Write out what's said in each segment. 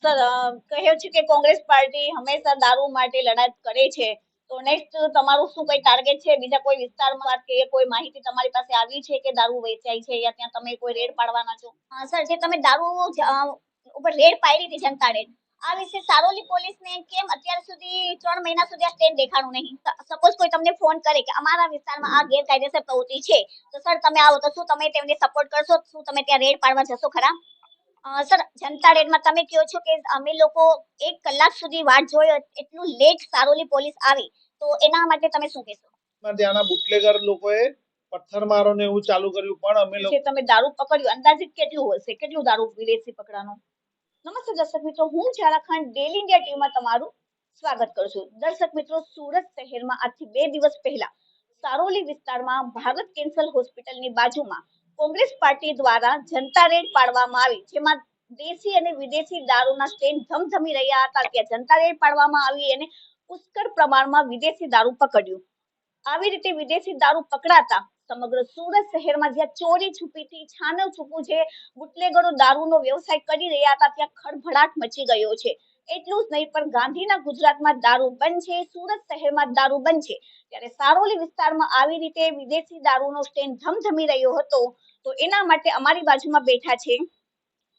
Sir, કહ્યું છે કે કોંગ્રેસ પાર્ટી હંમેશા દારૂ માટે લડાઈ કરે છે. તો નેક્સ્ટ તમારું શું કઈ ટાર્ગેટ છે? બીજા કોઈ વિસ્તારમાં કે કોઈ માહિતી તમારી પાસે આવી છે કે દારૂ વેચાય છે યા ત્યાં તમે કોઈ રેડ પાડવાના છો? સર, જે તમે દારૂ ઉપર રેડ પાડી હતી જનતા રેડ, આ વિશે સારોલી પોલીસને કેમ અત્યાર સુધી 3 મહિના સુધી આ સ્ટેન્ડ દેખાણું નહીં? સપોઝ કોઈ તમને ફોન કરે કે અમારા વિસ્તારમાં આ ગેરકાયદેસર પ્રવૃત્તિ છે, તો સર તમે આવો તો શું તમે તેમને સપોર્ટ કરશો? શું તમે ત્યાં રેડ પાડવા જશો ખરા? સર, જનતા રેડમાં તમે કહો છો કે અમે લોકો 1 કલાક સુધી વાટ જોઈ, એટલું લેટ સારોલી પોલીસ આવી, તો એના માટે તમે શું કહેશો? ત્યાંના બુટલેગર લોકોએ પથ્થરમારો ને એવું ચાલુ કર્યું, પણ અમે લોકો તમે દારૂ પકડ્યું, અંદાજિત કેટલું હશે? કેટલું દારૂ વિદેશી પકડાનો? નમસ્તે દર્શક મિત્રો, હું ઝારખંડ ડેલી ઇન્ડિયા ટીવીમાં તમારું સ્વાગત કરું છું. દર્શક મિત્રો, સુરત શહેરમાં આજથી 2 દિવસ પહેલા સારોલી વિસ્તારમાં ભારત કેન્સર હોસ્પિટલની બાજુમાં કોંગ્રેસ પાર્ટી દ્વારા જનતા રેડ પાડવામાં આવી, જેમાં દેશી અને વિદેશી દારૂના સ્ટેન્ડ ધમધમી રહ્યા હતા. ત્યાં જનતા રેડ પાડવામાં આવી અને પુષ્કળ પ્રમાણમાં વિદેશી દારૂ પકડ્યું. આવી રીતે વિદેશી દારૂ પકડાતા સમગ્ર સુરત શહેરમાં જ્યાં ચોરી છુપીથી છાનવ છૂપું જે બુટલેગરો દારૂનો વ્યવસાય કરી રહ્યા હતા, ત્યાં ખળભળાટ મચી ગયો છે. એટલું જ નહીં, પણ ગાંધીના ગુજરાતમાં દારૂ બંધ છે, સુરત શહેરમાં દારૂ બંધ છે, ત્યારે સારોલી વિસ્તારમાં આવી રીતે વિદેશી દારૂનો સ્ટેન્ડ ધમધમી રહ્યો હતો. તો એના માટે અમારી બાજુમાં બેઠા છે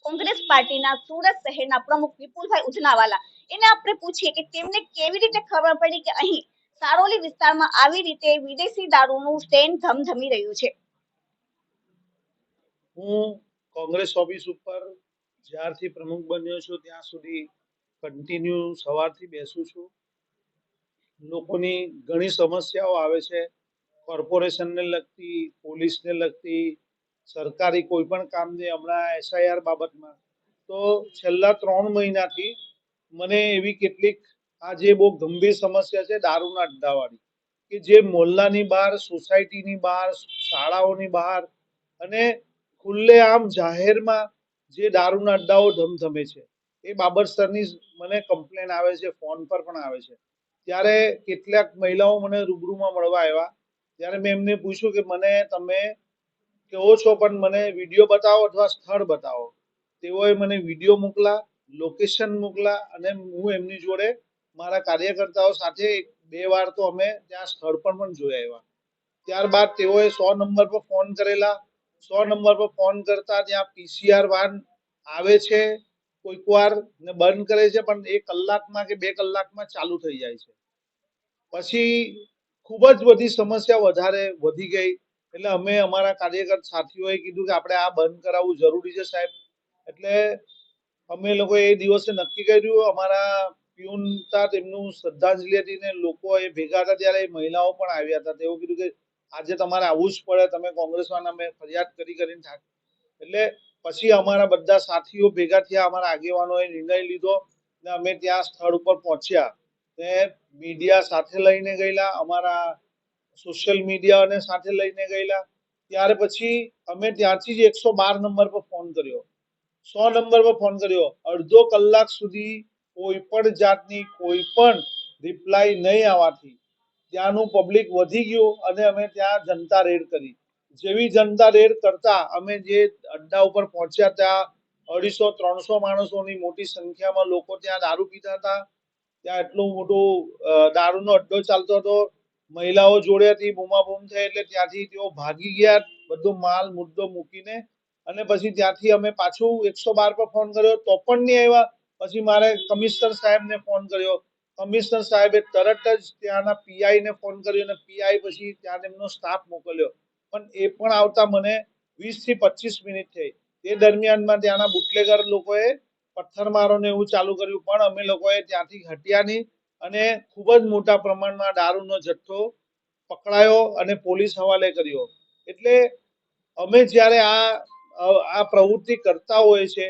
કોંગ્રેસ પાર્ટીના સુરત શહેરના પ્રમુખ વિપુલભાઈ ઉધનાવાલા. એને આપણે પૂછીએ કે તેમને કેવી રીતે ખબર પડી કે અહીં સારોલી વિસ્તારમાં આવી રીતે વિદેશી દારૂનું સ્ટેન્ડ ધમધમી રહ્યું છે. હું કોંગ્રેસ ઓફિસ ઉપર જ્યારથી પ્રમુખ બન્યો છું ત્યાં સુધી કન્ટિન્યુ સવારથી બેસું છું. લોકોની ઘણી સમસ્યાઓ આવે છે, કોર્પોરેશનને લગતી, પોલીસને લગતી, સરકારી કોઈ પણ કામની. હમણાં એસઆઈઆર બાબતમાં તો છેલ્લા 3 મહિનાથી મને એવી કેટલીક આ જે બહુ ગંભીર સમસ્યા છે દારૂના અડ્ડાવાળી, કે જે મોહલ્લાની બહાર, સોસાયટીની બહાર, શાળાઓની બહાર અને ખુલ્લેઆમ જાહેરમાં જે દારૂના અડ્ડાઓ ધમધમે છે, એ બાબતસરની મને કમ્પ્લેન આવે છે, ફોન પર પણ આવે છે. ત્યારે કેટલાક મહિલાઓ મને રૂબરૂમાં મળવા આવ્યા, ત્યારે મેં એમને પૂછ્યું કે મને તમે કહો છો પણ મને વિડીયો બતાવો અથવા સ્થળ બતાવો. તેઓએ મને વિડીયો મોકલા, લોકેશન મોકલા, અને હું એમની જોડે મારા કાર્યકર્તાઓ સાથે 2 વાર તો અમે ત્યાં સ્થળ પર પણ જોઈ આવ્યા. ત્યારબાદ તેઓએ 100 નંબર પર ફોન કરેલા. 100 નંબર પર ફોન કરતા ત્યાં પીસીઆર વાન આવે છે કોઈક વાર ને બંધ કરે છે, પણ 1 કલાકમાં કે 2 કલાકમાં ચાલુ થઈ જાય છે. પછી ખૂબ જ બધી સમસ્યા વધારે વધી ગઈ, એટલે અમે અમારા કાર્યકર સાથીઓએ કીધું કે આપણે આ બંધ કરાવવું જરૂરી છે સાહેબ. એટલે અમે લોકો એ દિવસે નક્કી કર્યું. અમારા પ્યુન હતા, તેમનું શ્રદ્ધાંજલિ હતી ને લોકો એ ભેગા હતા, ત્યારે મહિલાઓ પણ આવ્યા હતા. તેઓ કીધું કે આજે તમારે આવવું જ પડે, તમે કોંગ્રેસવાળા, અમે ફરિયાદ કરીને થાક. એટલે પછી અમારા બધા સાથીઓ ભેગા થયા, અમારા આગેવાનોએ નિર્ણય લીધો ને અમે ત્યાં સ્થળ ઉપર પહોંચ્યા ને મીડિયા સાથે લઈને ગયેલા, અમારા સોશિયલ મીડિયાને સાથે લઈને ગયેલા. ત્યાર પછી અમે ત્યાંથી જ 112 નંબર પર ફોન કર્યો, 100 નંબર પર ફોન કર્યો. અડધો કલાક સુધી કોઈ પણ જાતની કોઈ પણ રિપ્લાય નહીં આવવાથી ત્યાંનું પબ્લિક વધી ગયું અને અમે ત્યાં જનતા રેડ કરી. જેવી જનતા રેડ કરતા અમે જે અડ્ડા ઉપર પહોંચ્યા ત્યાં 250-300 માણસોની મોટી સંખ્યામાં લોકો ત્યાં દારૂ પીતા હતા. ત્યાં એટલું મોટું દારૂનો અડ્ડો ચાલતો હતો. મહિલાઓ જોડે હતી, બૂમાબૂમ થઈ, એટલે ત્યાંથી તેઓ ભાગી ગયા બધો માલ મુદ્દો મૂકીને. અને પછી ત્યાંથી અમે પાછું 112 પર ફોન કર્યો તો પણ નહીં આવ્યા. પછી મારે કમિશનર સાહેબને ફોન કર્યો. કમિશનર સાહેબે તરત જ ત્યાંના પીઆઈને ફોન કર્યો અને પીઆઈ પછી ત્યાં તેમનો સ્ટાફ મોકલ્યો, પણ એ પણ આવતા મને 20 થી 25 મિનિટ થઈ. તે દરમિયાનમાં ત્યાંના બુટલેગર લોકોએ પથ્થરમારો ને એવું ચાલુ કર્યું, પણ અમે લોકોએ ત્યાંથી હટ્યા નહીં અને ખૂબ જ મોટા પ્રમાણમાં દારૂનો જથ્થો પકડાયો અને પોલીસ હવાલે કર્યો. એટલે અમે જ્યારે આ પ્રવૃત્તિ કરતા હોય છે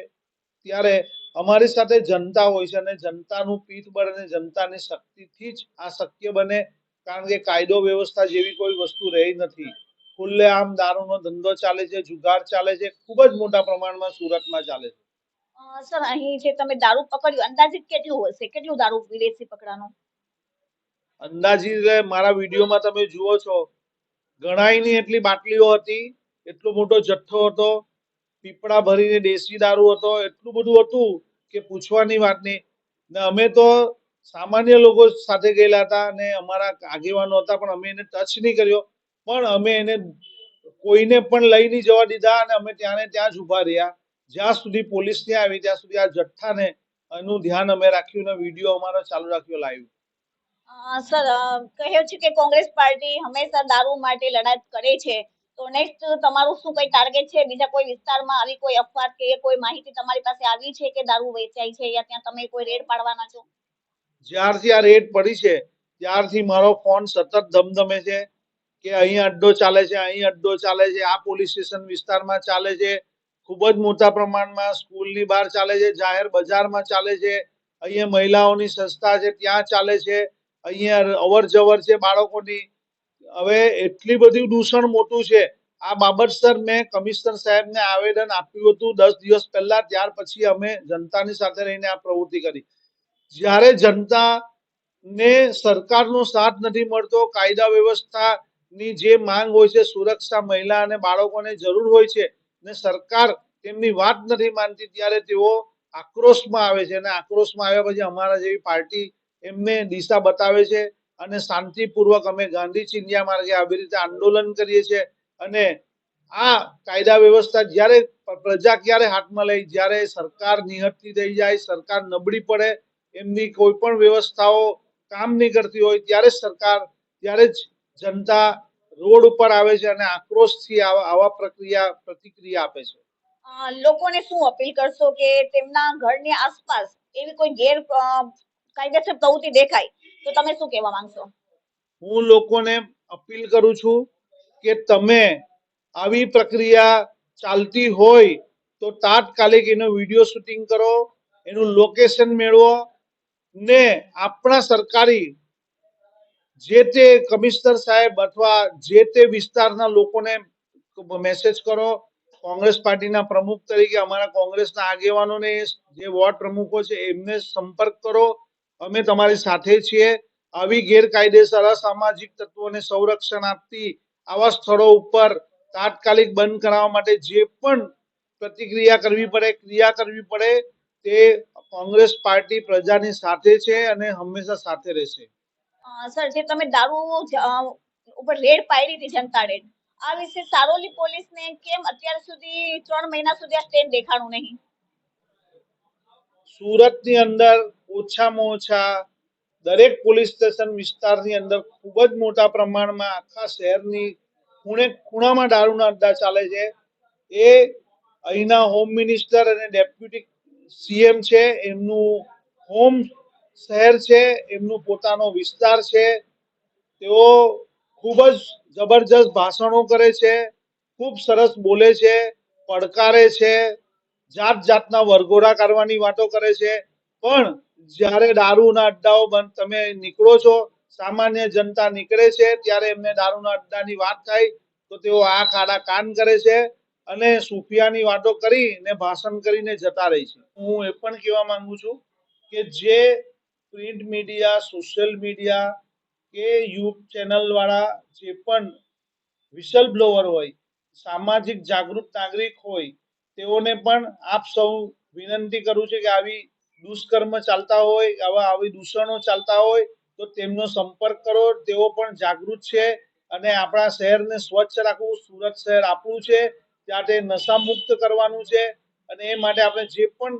ત્યારે અમારી સાથે જનતા હોય છે, અને જનતાનું પીઠબળ અને જનતાની શક્તિથી જ આ શક્ય બને, કારણ કે કાયદો વ્યવસ્થા જેવી કોઈ વસ્તુ રહી નથી. ખુલ્લેઆમ દારૂનો ધંધો ચાલે છે, જુગાર ચાલે છે, ખૂબ જ મોટા પ્રમાણમાં સુરતમાં ચાલે છે. સર, અહીં જે તમે દારૂ પકડ્યું, અંદાજિત કેટલું હશે? કેટલું દારૂ વિદેશી પકડાનું? અંદાજી મારા વિડીયોમાં તમે જુઓ છો, ગણાય નહીં એટલી બાટલીઓ હતી, એટલો મોટો જથ્થો હતો, પીપળા ભરીને દેશી દારૂ હતો, એટલું બધું હતું કે પૂછવાની વાત નહીં. ને અમે તો સામાન્ય લોકો સાથે ગયેલા હતા અને અમારા આગેવાનો હતા, પણ અમે એને ટચ નહીં કર્યો. પણ અમે એને કોઈને પણ લઈ નહીં જવા દીધા અને અમે ત્યાં જ ઉભા રહ્યા જ્યાં સુધી પોલીસ ત્યાં આવી, ત્યાં સુધી આ જથ્થાને એનું ધ્યાન અમે રાખ્યું ને વિડીયો અમારો ચાલુ રાખ્યો લાઈવ. સર, કહ્યું છે કે કોંગ્રેસ પાર્ટી હંમેશા દારૂ માટે લડાઈ કરે છે, તો નેક્સ્ટ તમારું શું કઈ ટાર્ગેટ છે? બીજા કોઈ વિસ્તારમાં આવી કોઈ અફવા કે કોઈ માહિતી તમારી પાસે આવી છે કે દારૂ વેચાય છે, યા ત્યાં તમે કોઈ રેડ પાડવાના છો? જ્યારથી આ રેડ પડી છે ત્યારથી મારો ફોન સતત ધમધમે છે કે અહીં અડ્ડો ચાલે છે, અહીં અડ્ડો ચાલે છે, આ પોલીસ સ્ટેશન વિસ્તારમાં ચાલે છે, ખૂબ જ મોટા પ્રમાણમાં સ્કૂલની બહાર ચાલે છે, જાહેર બજારમાં ચાલે છે, અહીંયા મહિલાઓની સંસ્થા છે ત્યાં ચાલે છે, અહીંયા અવર જવર છે બાળકોની. હવે એટલી બધી દૂષણ મોટું છે. આ બાબતસર મેં કમિશનર સાહેબને આવેદન આપ્યું હતું 10 દિવસ પહેલા. ત્યાર પછી અમે જનતાની સાથે રહીને આ પ્રવૃત્તિ કરી. જ્યારે જનતાને સરકારનો સાથ નથી મળતો, કાયદા વ્યવસ્થાની જે માંગ હોય છે, સુરક્ષા મહિલા અને બાળકોને જરૂર હોય છે ને સરકાર તેમની વાત નથી માનતી, ત્યારે તેઓ આક્રોશમાં આવે છે અને આક્રોશમાં આવ્યા પછી અમારા જેવી પાર્ટી એમને દિશા બતાવે છે અને શાંતિપૂર્વક અમે ગાંધી ચિંધ્યા માર્ગે આવી રીતે આંદોલન કરીએ છીએ. અને આ કાયદા વ્યવસ્થા જ્યારે પ્રજા ક્યારે હાથમાં લઈ, જ્યારે સરકાર નિહત્તી થઈ જાય, સરકાર નબળી પડે, એમની કોઈ પણ વ્યવસ્થાઓ કામ નહીં કરતી હોય, ત્યારે જ જનતા રોડ ઉપર આવે છે અને આક્રોશથી આવા પ્રતિક્રિયા આપે છે. લોકોને શું અપીલ કરશો કે તેમના ઘરની આસપાસ એવી કોઈ કાયદેસર પ્રવૃત્તિ દેખાય તો તમે શું કહેવા માંગશો? હું લોકોને અપીલ કરું છું કે તમે આવી પ્રક્રિયા ચાલતી હોય તો તાત્કાલિક એનો વિડીયો શૂટિંગ કરો, એનું લોકેશન મેળવો ને આપણા સરકારી જે તે કમિશનર સાહેબ અથવા જે તે વિસ્તારના લોકોને મેસેજ કરો. કોંગ્રેસ પાર્ટીના પ્રમુખ તરીકે અમારા કોંગ્રેસના આગેવાનોને, જે વોર્ડ પ્રમુખો છે એમને સંપર્ક કરો. અમે તમારી સાથે છીએ. આવી ગેરકાયદેસર અસામાજિક તત્વોને સંરક્ષણ આપતી આવા સ્થળો ઉપર તાત્કાલિક બંધ કરાવવા માટે જે પણ પ્રતિક્રિયા કરવી પડે, ક્રિયા કરવી પડે, તે કોંગ્રેસ પાર્ટી પ્રજાની સાથે છે અને હંમેશા સાથે રહેશે. સર, જે તમે દારૂ ઉપર રેડ પાડી હતી, જનતા રેડ, આ વિશે સારોલી પોલીસને કેમ અત્યાર સુધી 3 મહિના સુધી આ સ્ટેન્ડ દેખાણું નહીં? સુરતની અંદર ઓછામાં ઓછા દરેક પોલીસ સ્ટેશન વિસ્તારની અંદર ખૂબ જ મોટા પ્રમાણમાં આખા શહેરની ખૂણે ખૂણામાં દારૂના અડ્ડા ચાલે છે. એ અહીંના હોમ મિનિસ્ટર અને ડેપ્યુટી સીએમ છે, એમનું હોમ શહેર છે, એમનું પોતાનો વિસ્તાર છે. તેઓ ખૂબ જ જબરજસ્ત ભાષણો કરે છે, ખૂબ સરસ બોલે છે, પડકારે છે, જાત જાતના વરઘોડા કાઢવાની વાતો કરે છે. પણ જ્યારે દારૂના અડ્ડાઓ બંધ તમે નીકળો છો, સામાન્ય જનતા નીકળે છે, ત્યારે એમને દારૂના અડ્ડાની વાત થાય તો તેઓ આંખ આડા કાન કરે છે અને સુફિયાની વાતો કરીને ભાષણ કરીને જતા રહે છે. હું એ પણ કહેવા માંગુ છું કે જે પ્રિન્ટ મીડિયા, સોશિયલ મીડિયા કે યુટ્યુબ ચેનલ વાળા જે પણ વિસલ બ્લોવર હોય, સામાજિક જાગૃત નાગરિક હોય, તેઓને પણ આપ સૌ વિનંતી કરું છું કે આવી દુષ્કર્મ ચાલતા હોય, આવી દૂષણો ચાલતા હોય તો તેમનો સંપર્ક કરો. તેઓ પણ જાગૃત છે અને આપણા શહેરને સ્વચ્છ રાખવું, સુરત શહેર આપણું છે, ત્યાં તે નશા મુક્ત કરવાનું છે અને એ માટે આપણે જે પણ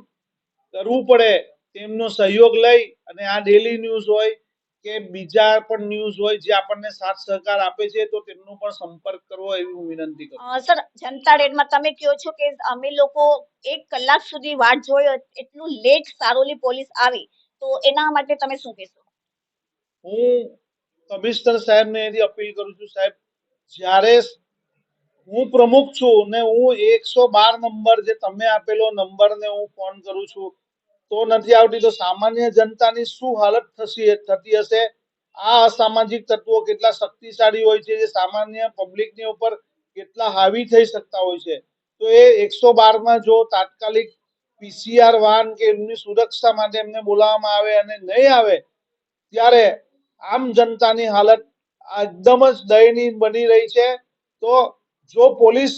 કરવું પડે તેમનો સહયોગ લઈ અને આ ડેલી ન્યૂઝ હોય કે બીજા પણ ન્યૂઝ હોય જે આપણને સાથ સહકાર આપે છે તો તેમનો પણ સંપર્ક કરવો એવી હું વિનંતી કરું. સર, જનતા રેડમાં તમે કહો છો કે અમે લોકો 1 કલાક સુધી વાટ જોયો, એટલું લેટ સારોલી પોલીસ આવી, તો એના માટે તમે શું કહેશો? હું કમિશનર સાહેબને એવી અપીલ કરું છું, સાહેબ જ્યારે હું પ્રમુખ છું ને હું 112 નંબર જે તમે આપેલો નંબર ને હું ફોન કરું છું તો નથી આવતી, તો સામાન્ય જનતાની શું હાલત થતી હશે? આ અસામાજિક તત્વો કેટલા શક્તિશાળી હોય છે, જે સામાન્ય પબ્લિકની ઉપર કેટલા હાવી થઈ શકતા હોય છે. તો એ 112માં જો તાત્કાલિક પીસીઆર વાન કે એમની સુરક્ષા માટે એમને બોલાવવામાં આવે અને નહીં આવે, ત્યારે આમ જનતાની હાલત એકદમ જ દયનીય બની રહી છે. તો જો પોલીસ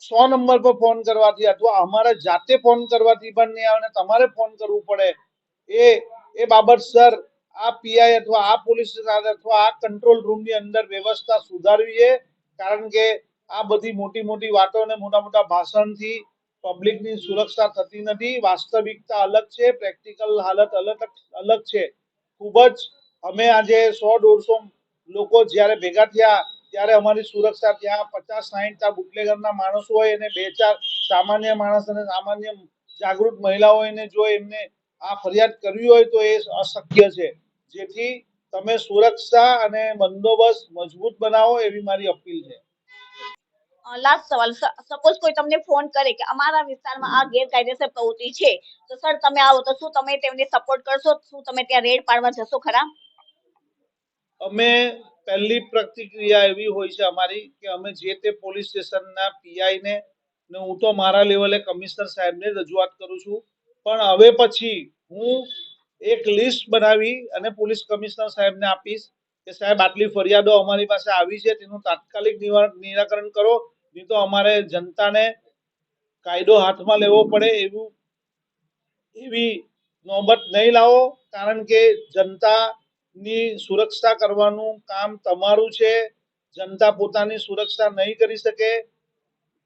100 નંબર પર ફોન કરવાથી અથવા અમારે જાતે ફોન કરવાથી પણ નહીં આવે ને તમારે ફોન કરવું પડે એ એ બાબત સર આ પીઆઈ અથવા આ પોલીસ સ્ટેશન અથવા આ કંટ્રોલ રૂમની અંદર વ્યવસ્થા સુધારવી છે, કારણ કે આ બધી મોટી મોટી વાતો અને મોટા મોટા ભાષણથી પબ્લિકની સુરક્ષા થતી નથી. વાસ્તવિકતા અલગ છે, પ્રેક્ટિકલ હાલત અલગ છે. ખૂબ જ અમે આજે 100-150 લોકો જ્યારે ભેગા થયા ત્યારે અમારી સુરક્ષા ત્યાં 50-60 બુટલેગરના માણસો હોય અને 2-4 સામાન્ય માણસ અને સામાન્ય જાગૃત મહિલાઓ હોય જો એમને આ ફરિયાદ કરવી હોય તો એ અશક્ય છે. જેથી તમે સુરક્ષા અને બંદોબસ્ત મજબૂત બનાવો એવી મારી અપીલ છે. લાસ્ટ સવાલ, સપોઝ કોઈ તમને ફોન કરે કે અમારા વિસ્તારમાં આ ગેરકાયદેસર પ્રવૃત્તિ છે, તો સર તમે આવો તો શું તમે તેમને સપોર્ટ કરશો? શું તમે ત્યાં રેડ પાડવા જશો ખરા? અમે પહેલી પ્રતિક્રિયા એવી હોય છે અમારી કે અમે જે તે પોલીસ સ્ટેશનના પીઆઈ ને હું તો મારા લેવલે કમિશનર સાહેબને રજૂઆત કરું છું, પણ હવે પછી હું એક લિસ્ટ બનાવી અને પોલીસ કમિશનર સાહેબને આપીશ કે સાહેબ આટલી ફરિયાદો અમારી પાસે આવી છે, તેનું તાત્કાલિક નિરાકરણ કરો, નહીં તો અમારે જનતાને કાયદો હાથમાં લેવો પડે એવી નોબત નહીં લાવો, કારણ કે જનતાની સુરક્ષા કરવાનું કામ તમારું છે. જનતા પોતાની સુરક્ષા નહીં કરી શકે.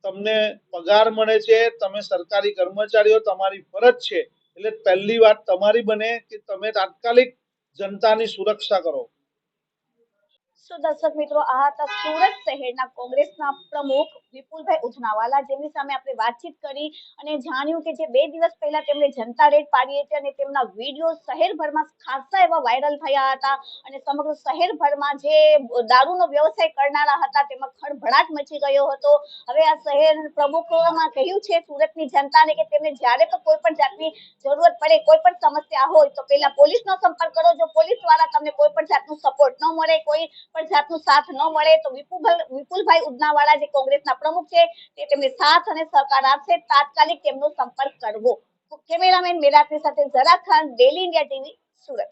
તમને પગાર મળે છે, તમે સરકારી કર્મચારીઓ, તમારી ફરજ છે. એટલે પહેલી વાત તમારી બને કે તમે તાત્કાલિક જનતાની સુરક્ષા કરો. સો દર્શક મિત્રો, આ હતા સુરત શહેરના કોંગ્રેસના પ્રમુખ વિપુલભાઈ ઉધનાવાલા, જેમની સામે આપણે વાતચીત કરી અને જાણ્યું કે જે 2 દિવસ પહેલા તેમણે જનતા રેડ પાડી હતી અને તેમના વિડીયો શહેરભરમાં ખાસા એવા વાયરલ થયા હતા અને સમગ્ર શહેરભરમાં જે દારૂનો વ્યવસાય કરનારા હતા તેમાં ખળભળાટ મચી ગયો હતો. હવે આ શહેર પ્રમુખોમાં કહ્યું છે સુરતની જનતાને કે તેમને જ્યારે પણ કોઈ પણ જાતની જરૂરત પડે, કોઈ પણ સમસ્યા હોય તો પહેલા પોલીસનો સંપર્ક કરો. જો પોલીસ દ્વારા તમને કોઈ પણ જાતનું સપોર્ટ ન મળે, કોઈ પણ જાતનો સાથ ન મળે, તો વિપુલભાઈ ઉધનાવાળા જે કોંગ્રેસના પ્રમુખ છે તે તેમને સાથ અને સહકાર આપશે. તાત્કાલિક તેમનો સંપર્ક કરવો. કેમેરામેન મેરાતની સાથે Zara Khan, daily India TV, Surat.